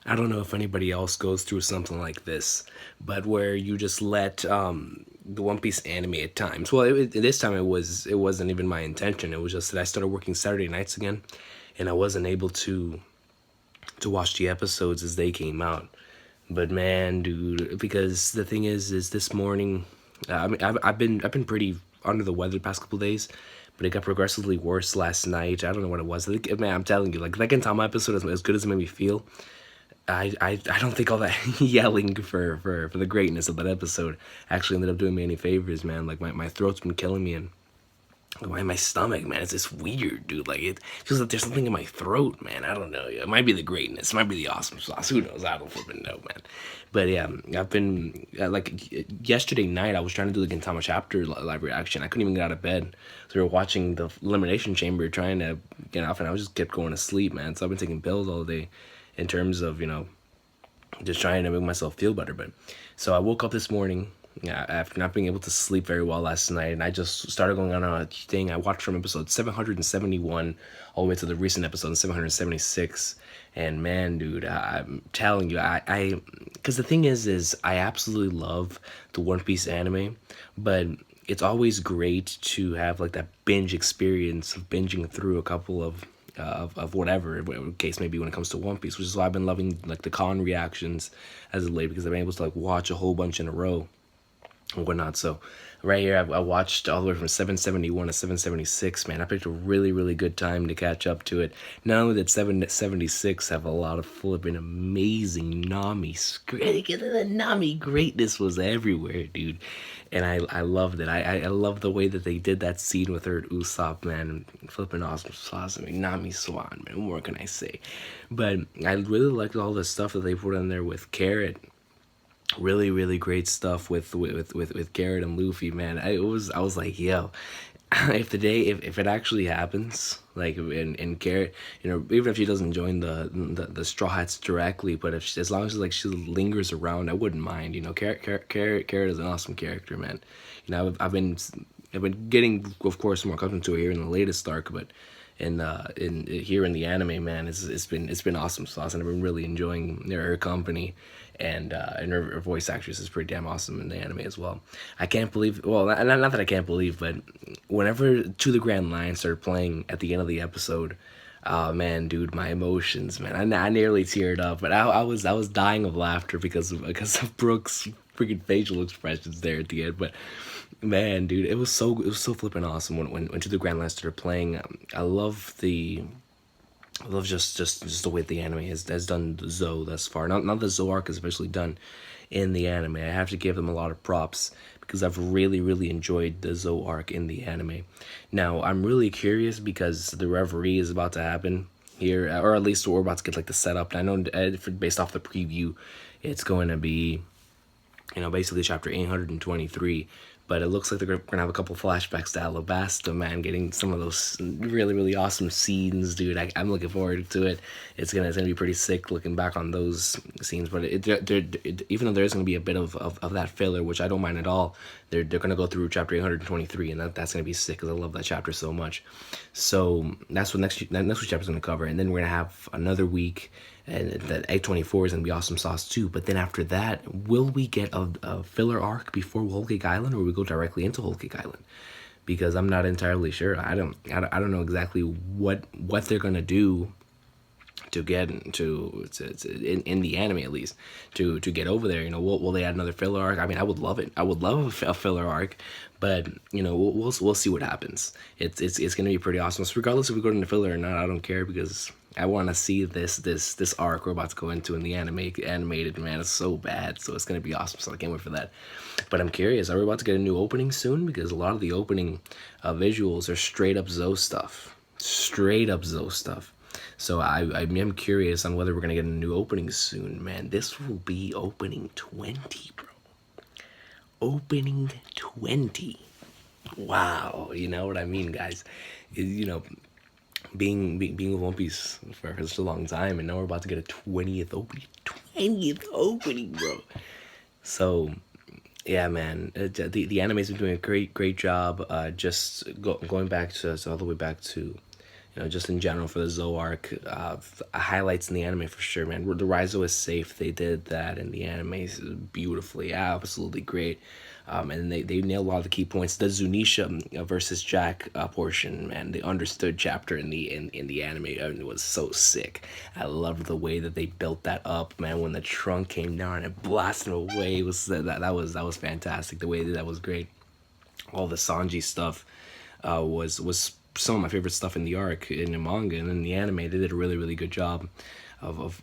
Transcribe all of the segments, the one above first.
I don't know if anybody else goes through something like this, but where you just let the One Piece anime at times. Well, this time it wasn't even my intention. It was just that I started working Saturday nights again, and I wasn't able to watch the episodes as they came out. But man, dude, because the thing is this morning, I mean, I've been pretty under the weather the past couple days, but it got progressively worse last night. I don't know what it was. I think, man, I'm telling you, like that Gintama episode, as good as it made me feel, I don't think all that yelling for the greatness of that episode actually ended up doing me any favors, man. Like my throat's been killing me, and my stomach, man, it's just weird, dude. Like it feels like there's something in my throat, man. I don't know. It might be the greatness, it might be the awesome sauce. Who knows? I don't flipping know, man. But yeah, I've been like yesterday night. I was trying to do the Gintama chapter live reaction. I couldn't even get out of bed. So we were watching the Elimination Chamber, trying to get off, and I was just kept going to sleep, man. So I've been taking pills all day, in terms of just trying to make myself feel better. But so I woke up this morning, yeah, after not being able to sleep very well last night, and I just started going on a thing. I watched from episode 771 all the way to the recent episode 776, and man, dude, I'm telling you, because the thing is I absolutely love the One Piece anime, but it's always great to have like that binge experience of binging through a couple of whatever case may be when it comes to One Piece, which is why I've been loving like the con reactions as of late, because I've been able to like watch a whole bunch in a row and whatnot. So right here, I watched all the way from 771 to 776. Man, I picked a really good time to catch up to it. Not only did 776 have a lot of flipping amazing Nami, the Nami greatness was everywhere, dude. And I loved it. I love the way that they did that scene with her at Usopp, man. Flipping awesome sauce. I mean, Nami Swan, man. What more can I say? But I really liked all the stuff that they put in there with Carrot. Really great stuff with Carrot and Luffy, man. I was like, yo, if it actually happens, like in Carrot, even if she doesn't join the Straw Hats directly, but if as long as like she lingers around, I wouldn't mind. Carrot is an awesome character, man. I've been getting, of course, more accustomed to her here in the latest arc, but in here in the anime, man, it's been awesome sauce, and I've been really enjoying her company, and her voice actress is pretty damn awesome in the anime as well. I can't believe, well, not that I can't believe, but whenever To the Grand Line started playing at the end of the episode, oh man, dude, my emotions, man, I nearly teared up, but I was dying of laughter because of Brooks' freaking facial expressions there at the end. But man, dude, it was so flipping awesome when To the Grand Line started playing. I love just the way the anime has done Zoe thus far. Not the Zoe arc is officially done in the anime. I have to give them a lot of props because I've really enjoyed the Zoe arc in the anime. Now I'm really curious because the reverie is about to happen here, or at least we're about to get like the setup. And I know based off the preview, it's going to be basically chapter 823. But it looks like they're gonna have a couple flashbacks to Alabasta, man, getting some of those really awesome scenes, dude. I'm looking forward to it. It's gonna be pretty sick looking back on those scenes. But even though there's gonna be a bit of that filler, which I don't mind at all, they're gonna go through chapter 823, and that's gonna be sick because I love that chapter so much. So that's what next week's chapter is gonna cover, and then we're gonna have another week, and that 824 is gonna be awesome sauce too. But then after that, will we get a filler arc before Whole Cake Island, or will we go directly into Whole Cake Island? Because I'm not entirely sure. I don't know exactly what they're gonna do to get in the anime, at least, to get over there. Will they add another filler arc? I mean, I would love it. I would love a filler arc, but we'll see what happens. It's gonna be pretty awesome. So regardless if we go into filler or not, I don't care, because I want to see this arc we're about to go into in the animated, man. It's so bad, so it's gonna be awesome. So I can't wait for that. But I'm curious, are we about to get a new opening soon? Because a lot of the opening visuals are straight up Zoe stuff, straight up Zoe stuff. So I am curious on whether we're gonna get a new opening soon, man. This will be opening 20, bro. Opening 20. Wow, you know what I mean, guys? Being with One Piece for such a long time, and now we're about to get a 20th opening, bro. So yeah, man, the anime's been doing a great job. Just going back to all the way back to just in general for the Zoe arc, highlights in the anime for sure, man. The Rizo is safe. They did that in the anime beautifully, absolutely great. And they nailed a lot of the key points. The Zunisha versus Jack portion, man, the understood chapter in the anime, it was so sick. I loved the way that they built that up, man. When the trunk came down and it blasted away, it was that was fantastic. The way that was great. All the Sanji stuff was some of my favorite stuff in the arc, in the manga, and in the anime. They did a really good job of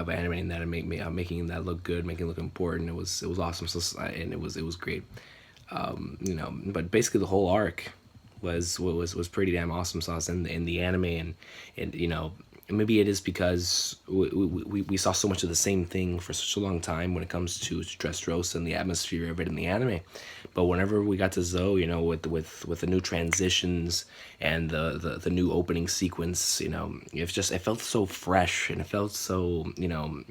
animating that and making that look good, making it look important. It was awesome. So and it was great. But basically the whole arc was pretty damn awesome sauce in the anime, and maybe it is because we saw so much of the same thing for such a long time when it comes to Dressrosa and the atmosphere of it in the anime. But whenever we got to Zoe, with the new transitions and the new opening sequence, it felt so fresh, and it felt so,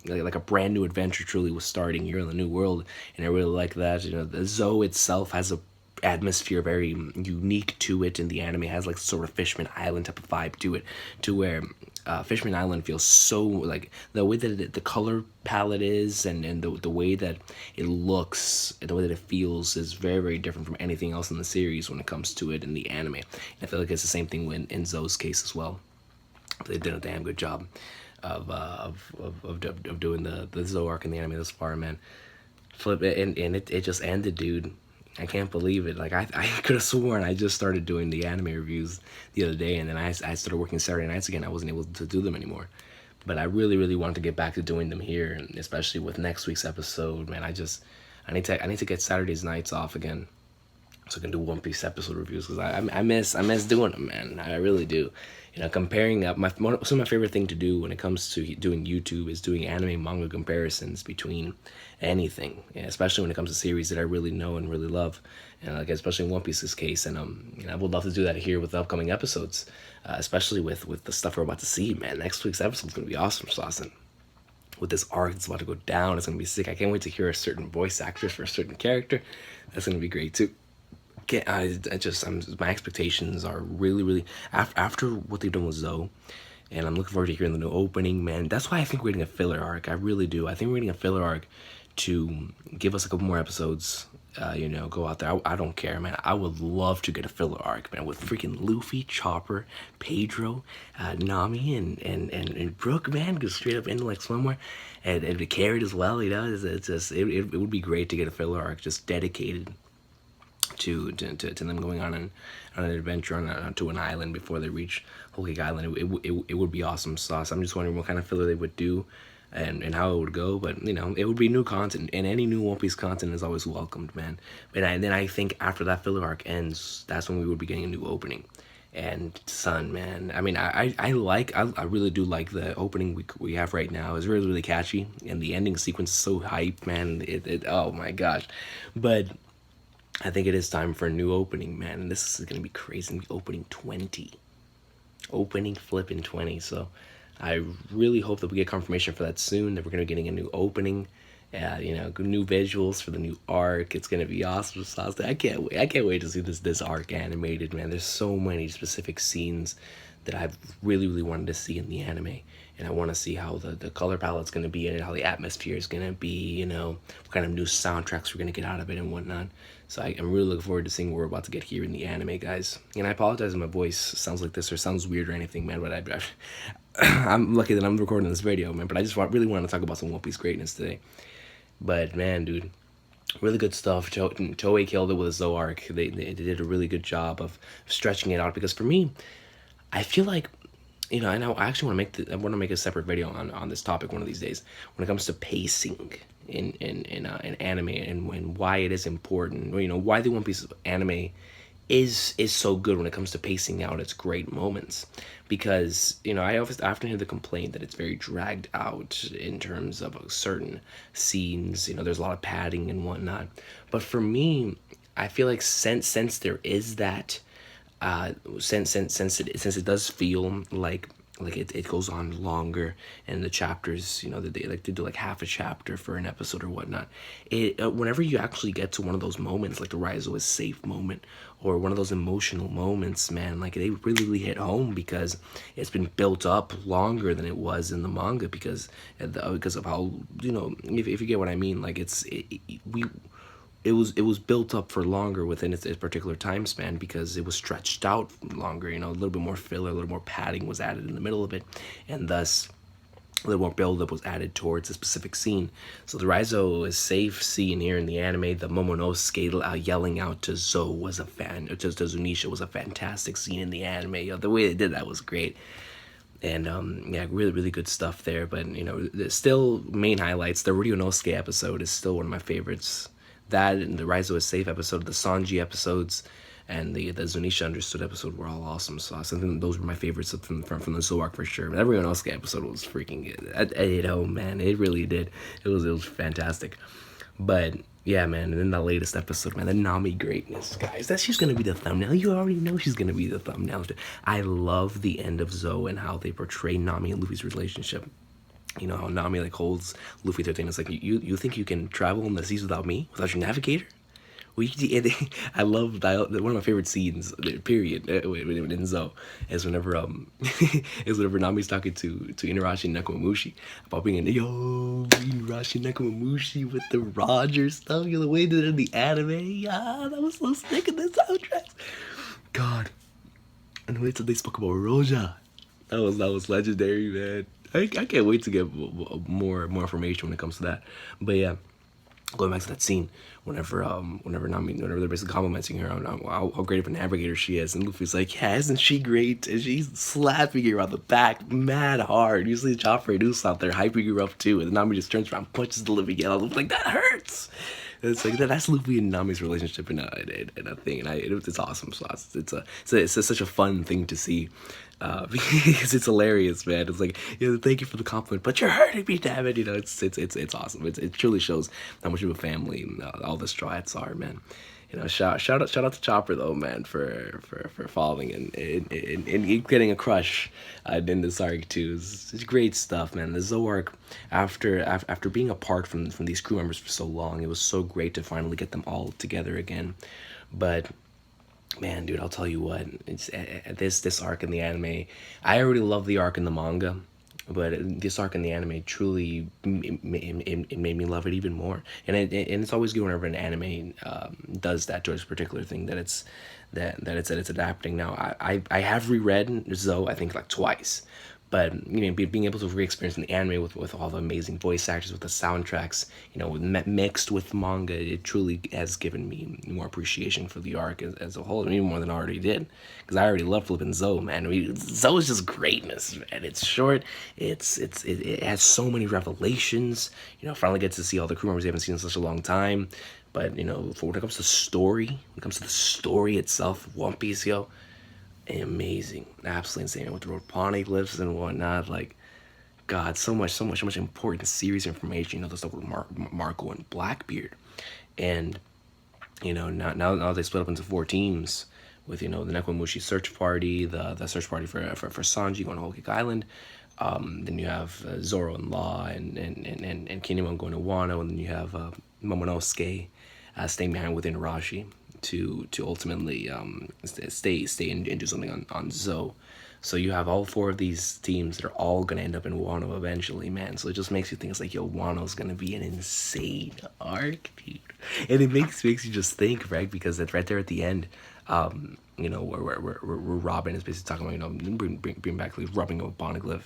like a brand new adventure truly was starting here in the new world. And I really like that. The Zoe itself has a atmosphere very unique to it in the anime. It has like sort of Fishman Island type of vibe to it, to where Fishman Island feels so, like, the way that the color palette is, and the way that it looks and the way that it feels is very different from anything else in the series when it comes to it in the anime. And I feel like it's the same thing in Zoe's case as well. They did a damn good job of doing the Zoe arc in the anime this far, man. Flip it, and it just ended, dude. I can't believe it. Like, I could have sworn I just started doing the anime reviews the other day, and then I started working Saturday nights again. I wasn't able to do them anymore. But I really wanted to get back to doing them here, and especially with next week's episode, man. I need to get Saturdays nights off again, so I can do One Piece episode reviews, because I miss doing them, man. I really do. Comparing up some of my favorite thing to do when it comes to doing YouTube is doing anime manga comparisons between anything, especially when it comes to series that I really know and really love, and like especially in One Piece's case. And I would love to do that here with the upcoming episodes, especially with the stuff we're about to see. Man, next week's episode is gonna be awesome, Saucin'. With this arc that's about to go down, it's gonna be sick. I can't wait to hear a certain voice actors for a certain character. That's gonna be great too. My expectations are really after what they've done with Zoe, and I'm looking forward to hearing the new opening, man. That's why I think we're getting a filler arc. I really do. I think we're getting a filler arc to give us a couple more episodes. Go out there. I don't care, man. I would love to get a filler arc, man, with freaking Luffy, Chopper, Pedro, Nami, and Brook, man, go straight up into like somewhere, and the Carrot as well. It would be great to get a filler arc just dedicated to them going on an adventure to an island before they reach Whole Cake Island. It would be awesome sauce. I'm just wondering what kind of filler they would do, and how it would go. But it would be new content, and any new One Piece content is always welcomed, man. And then I think after that filler arc ends, that's when we would be getting a new opening. And son, man, I mean, I really do like the opening we have right now. It's really catchy, and the ending sequence is so hype, man. Oh my gosh. But I think it is time for a new opening, man. And this is going to be crazy. Opening 20. Opening flipping 20. So I really hope that we get confirmation for that soon, that we're going to be getting a new opening. New visuals for the new arc. It's going to be awesome. I can't wait. I can't wait to see this arc animated, man. There's so many specific scenes that I've really wanted to see in the anime. And I want to see how the color palette's going to be in it, how the atmosphere is going to be, what kind of new soundtracks we're going to get out of it and whatnot. So I'm really looking forward to seeing what we're about to get here in the anime, guys. And I apologize if my voice sounds like this or sounds weird or anything, man, but I'm lucky that I'm recording this video, man. But I just really want to talk about some One Piece greatness today. But, man, dude, really good stuff. Toei killed it with a Zoe arc. They did a really good job of stretching it out, because for me, I feel like, and I actually want to make a separate video on this topic one of these days when it comes to pacing in anime, and why it is important. Why the One Piece anime is so good when it comes to pacing out its great moments, because I often hear the complaint that it's very dragged out in terms of certain scenes. There's a lot of padding and whatnot, but for me, I feel like since there is that. Since it does feel like like it goes on longer, and the chapters, they like to do like half a chapter for an episode or whatnot. It whenever you actually get to one of those moments, like the Raizo is safe moment, or one of those emotional moments, man, like they really hit home, because it's been built up longer than it was in the manga, because of how, if you get what I mean, like it was built up for longer within its particular time span, because it was stretched out longer. A little bit more filler, a little more padding was added in the middle of it, and thus a little more build-up was added towards a specific scene. So the Raizo is safe scene here in the anime, the Momonosuke yelling out to Zo was a fan, to Zunisha, was a fantastic scene in the anime. The way they did that was great. And yeah, really good stuff there. But still main highlights. The Ryunosuke episode is still one of my favorites. That and the Raizo is safe episode, the Sanji episodes, and the Zunisha Understood episode were all awesome. So I think those were my favorites from the Soul arc for sure. But everyone else episode was freaking good. Man, it really did. It was fantastic. But yeah, man, and then the latest episode, man, the Nami greatness, guys. She's gonna be the thumbnail. You already know she's gonna be the thumbnail. I love the end of Zo and how they portray Nami and Luffy's relationship. How Nami like holds Luffy to a thing. It's like, you think you can travel in the seas without me, without your navigator? I love one of my favorite scenes, period, in Zo, is whenever Nami's talking to Inarashi and Nekomamushi about being Inarashi and Nekomamushi with the Roger stuff. The way they did it in the anime, that was so sick in the soundtracks. God, and the way they spoke about Roja, that was legendary, man. I can't wait to get more information when it comes to that. But yeah, going back to that scene, whenever they're basically complimenting her on how great of a navigator she is, and Luffy's like, yeah, isn't she great? And she's slapping her on the back mad hard. Usually Chopper and Usopp, they're hyping her up too, and Nami just turns around, punches the living hell out of Luffy, like, that hurts. And it's like that's Luffy and Nami's relationship in a thing, and it's awesome. So it's such a fun thing to see. Because it's hilarious, man. It's like, thank you for the compliment, but you're hurting me, damn it. It's awesome. It truly shows how much of a family all the Straw Hats are, man. Shout out to Chopper though, man, for following and getting a crush in this arc too. It's great stuff, man. The Zo arc, after being apart from these crew members for so long, it was so great to finally get them all together again. But man, dude, I'll tell you what, it's this arc in the anime. I already love the arc in the manga, but this arc in the anime truly it made me love it even more. And it's always good whenever an anime does that to a particular thing that it's adapting. Now I have reread Zo, I think, like twice. But being able to re-experience in the anime with all the amazing voice actors, with the soundtracks, mixed with manga, it truly has given me more appreciation for the arc as a whole, even more than I already did, because I already love flipping Zo, man. Zo is just greatness, man. It's short. It has so many revelations. Finally get to see all the crew members you haven't seen in such a long time. But for when it comes to the story itself, One Piece, amazing, absolutely insane, with the road poneglyphs and whatnot. Like, God, so much important series information. The stuff with Marco and Blackbeard, and now they split up into 4 teams with the Nekomamushi search party, the search party for Sanji going to Whole Cake Island. Then you have Zoro and Law and Kinemon going to Wano, and then you have Momonosuke staying behind with Inarashi to ultimately stay and do something on Zo. So you have all 4 of these teams that are all gonna end up in Wano eventually, man. So it just makes you think, it's like, Wano's gonna be an insane arc, dude. And it makes you just think, right? Because it's right there at the end, where Robin is basically talking about, bring back rubbing of Poneglyph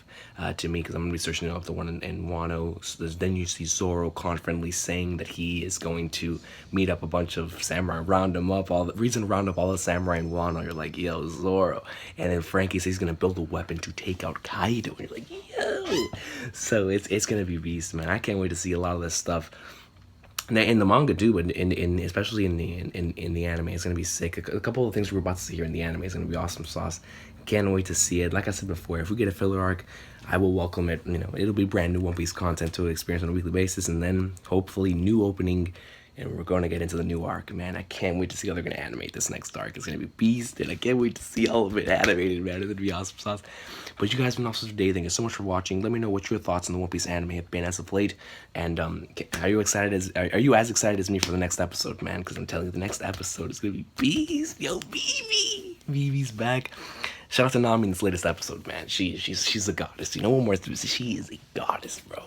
to me, because I'm gonna be searching up the one in Wano. So then you see Zoro confidently saying that he is going to meet up a bunch of samurai, round them up, all the samurai in Wano. You're like, yo, Zoro. And then Frankie says he's gonna build a weapon to take out Kaido, and you're like, yo. So it's gonna be beast, man. I can't wait to see a lot of this stuff. Now, in the manga too, but especially in the anime, it's gonna be sick. A couple of things we're about to see here in the anime is gonna be awesome sauce. Can't wait to see it. Like I said before, if we get a filler arc, I will welcome it. It'll be brand new One Piece content to experience on a weekly basis, and then hopefully new opening and we're going to get into the new arc. Man, I can't wait to see how they're going to animate this next arc. It's going to be beast, and I can't wait to see all of it animated, man. It's going to be awesome sauce. But you guys have been awesome today. Thank you so much for watching. Let me know what your thoughts on the One Piece anime have been as of late, and are you excited are you as excited as me for the next episode, man? Because I'm telling you, the next episode is going to be beast. Yo, Vivi's back. Shout out to Nami in this latest episode, man. She's a goddess. You know, one more thing. She is a goddess, bro.